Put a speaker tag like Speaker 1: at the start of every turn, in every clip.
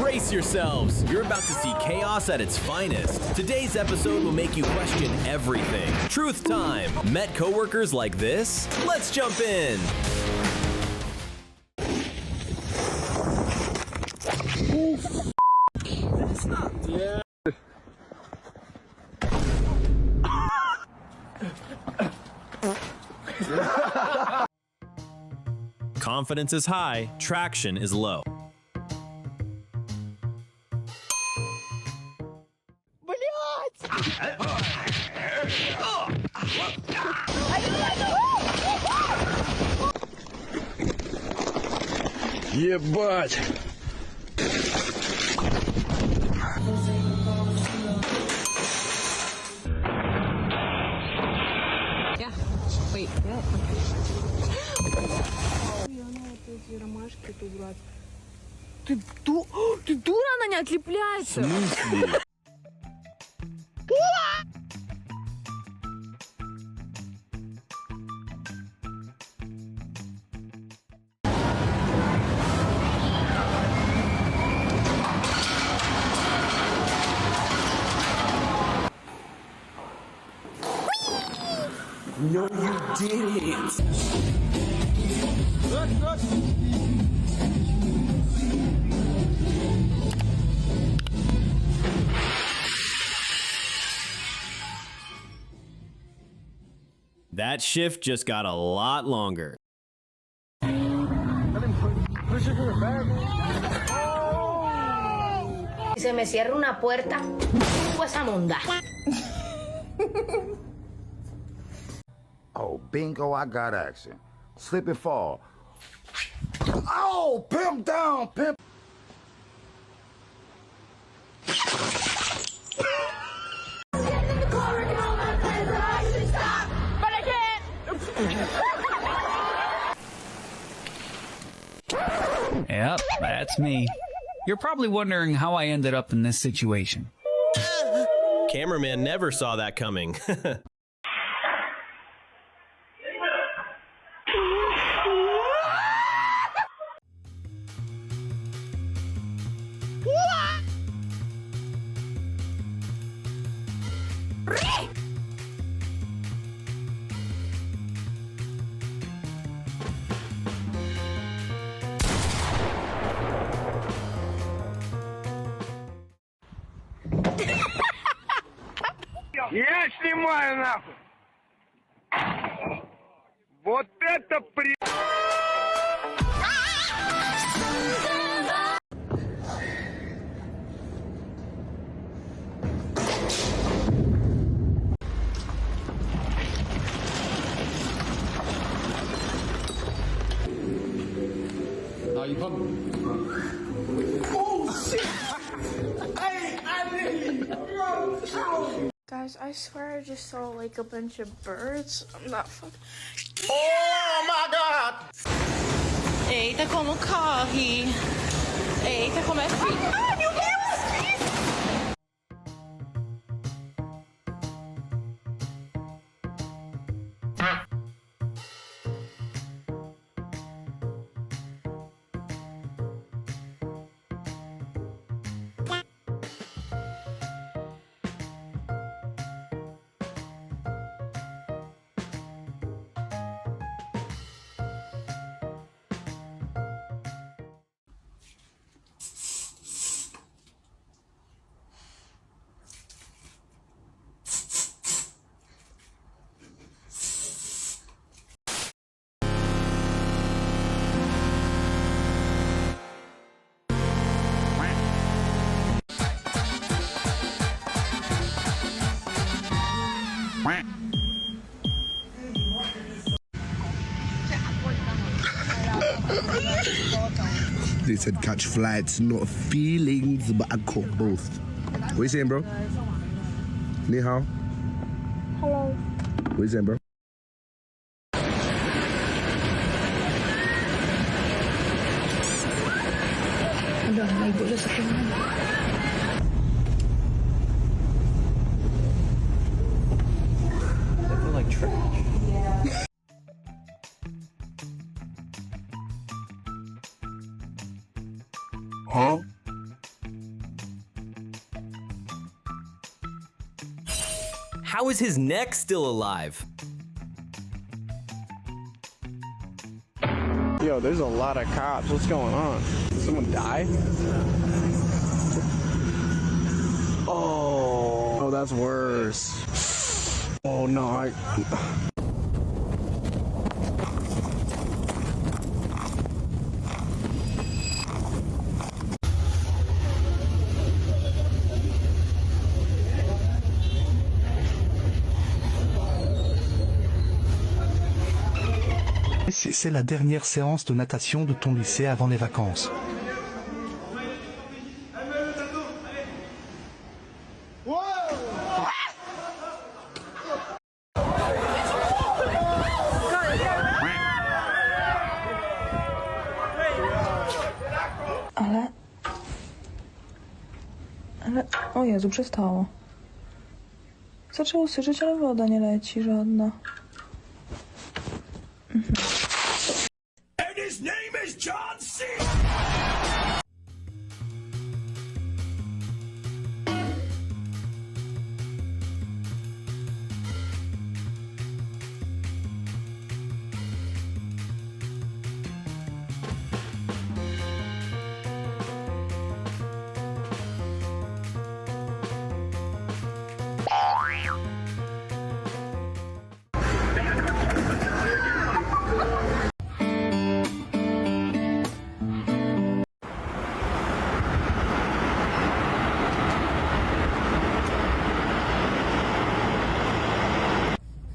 Speaker 1: Brace yourselves. You're about to see chaos at its finest. Today's episode will make you question everything. Truth time. Met coworkers like this? Let's jump in.
Speaker 2: It's not. Yeah.
Speaker 1: Confidence is high, traction is low.
Speaker 2: Ебать!
Speaker 3: Yeah. Wait. Эти ромашки тут, брат. Ты дура, она не отлепляется.
Speaker 2: В смысле?
Speaker 1: No, you didn't. That shift just got a lot longer.
Speaker 4: Si se me cierra una puerta, pues esa monda.
Speaker 5: Oh, bingo, I got action. Slip and fall. Oh, pimp down, pimp.
Speaker 4: But I can't.
Speaker 6: Yep, that's me. You're probably wondering how I ended up in this situation.
Speaker 1: Cameraman never saw that coming.
Speaker 2: Я снимаю нахуй! Вот это при...
Speaker 7: Guys, I swear I just saw like a bunch of birds. I'm not fucking.
Speaker 5: Oh my God!
Speaker 7: Eita, como corre! Eita, como é feio! Ai, meu Deus!
Speaker 8: They said catch flights, not feelings, but I caught both. What you saying, bro? Ni hao?
Speaker 7: Hello.
Speaker 8: What you saying, bro?
Speaker 4: Aduh, may gulo sa tingin.
Speaker 1: They feel like trash.
Speaker 8: Huh?
Speaker 1: How is his neck still alive?
Speaker 2: Yo, there's a lot of cops. What's going on? Did someone die? Oh, that's worse. Oh no,
Speaker 9: C'est la dernière séance de natation de ton lycée avant les vacances.
Speaker 10: Ale... O Jezu, przestało. Zaczęło syczyć, ale woda nie leci żadna.
Speaker 2: And his name is John C.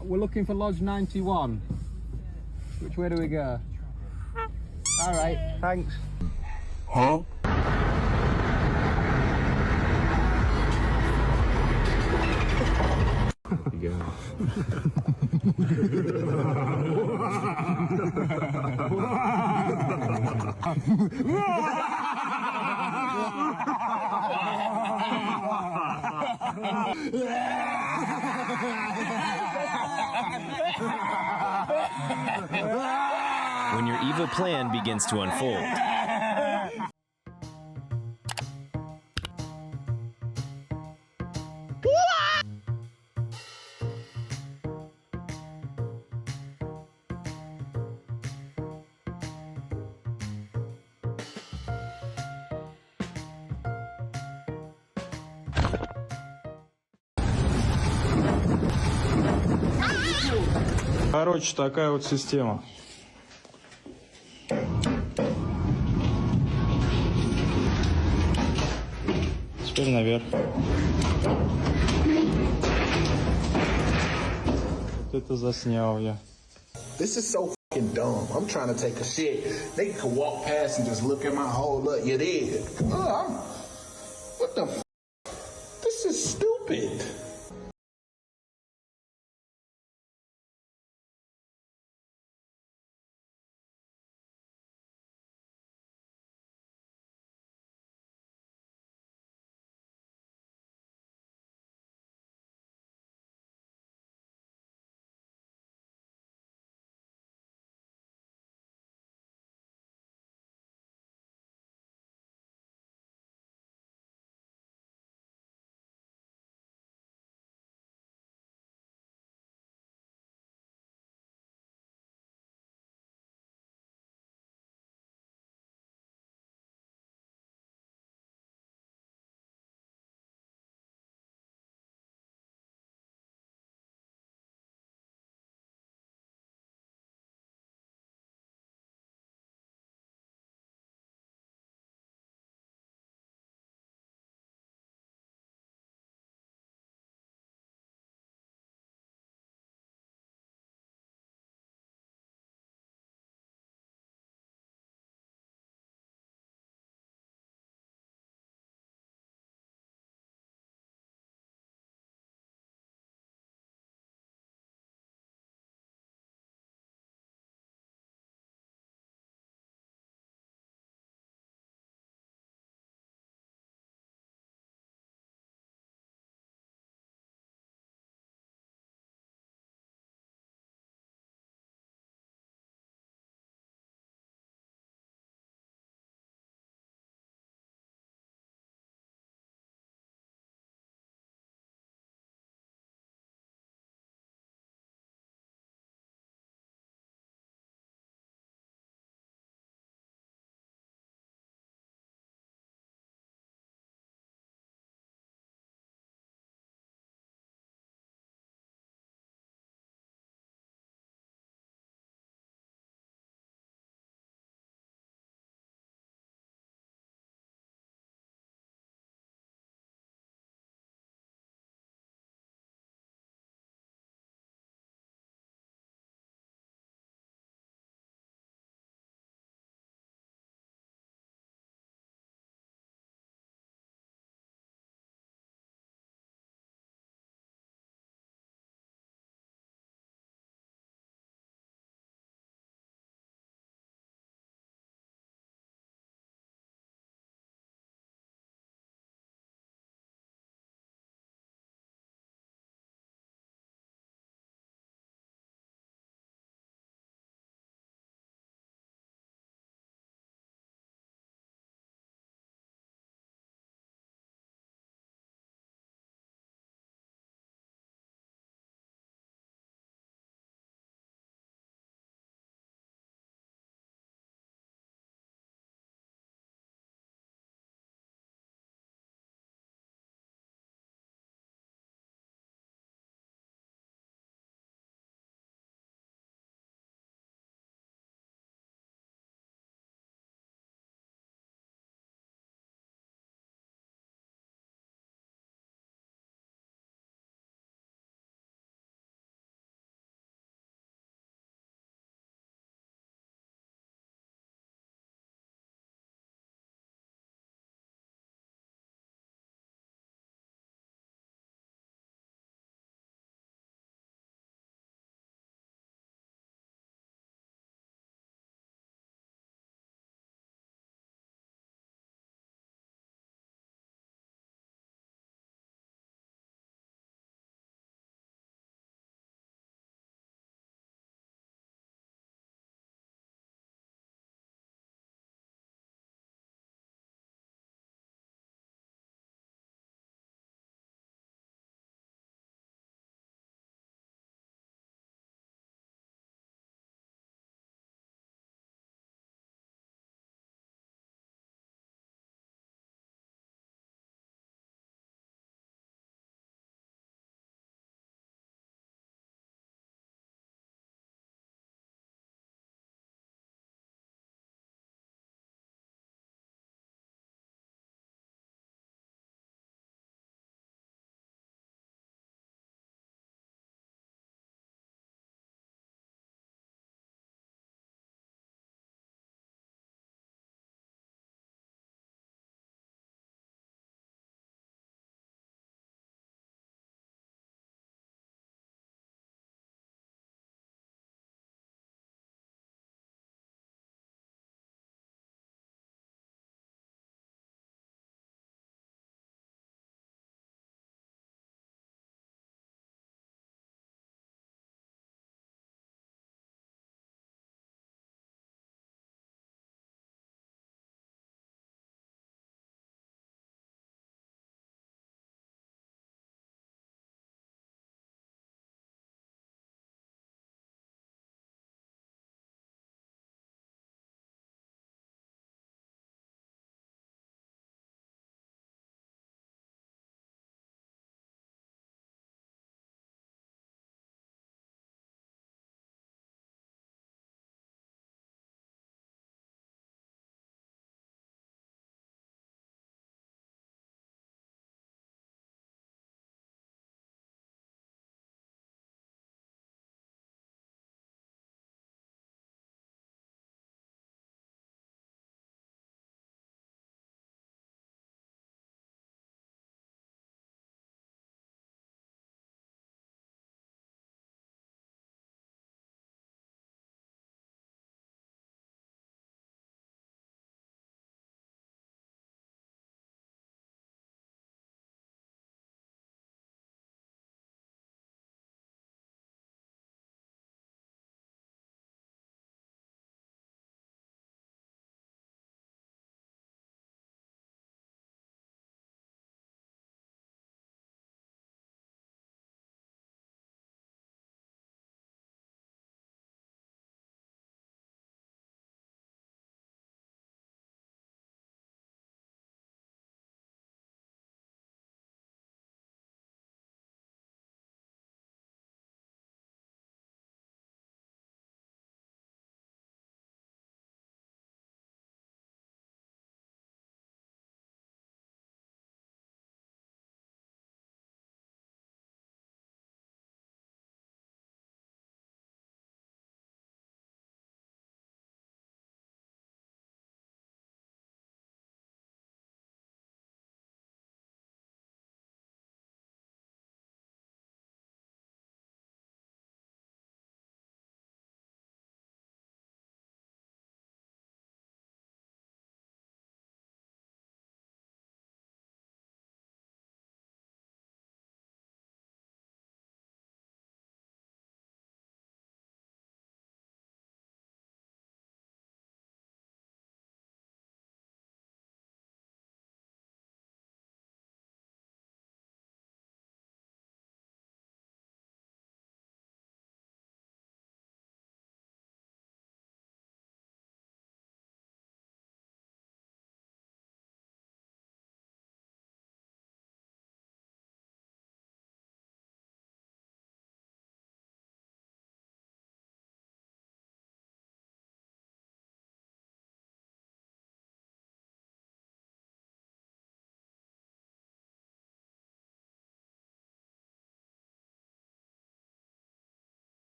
Speaker 11: We're looking for Lodge 91. Which way do we go? All right, thanks.
Speaker 2: Huh?
Speaker 11: You go.
Speaker 1: When your evil plan begins to unfold.
Speaker 11: Короче, такая вот система. Теперь наверх. Вот это заснял я.
Speaker 8: This is so fucking dumb. I'm trying to take a shit. They could walk past and just look at my hole. Look, you did. What the f? This is stupid.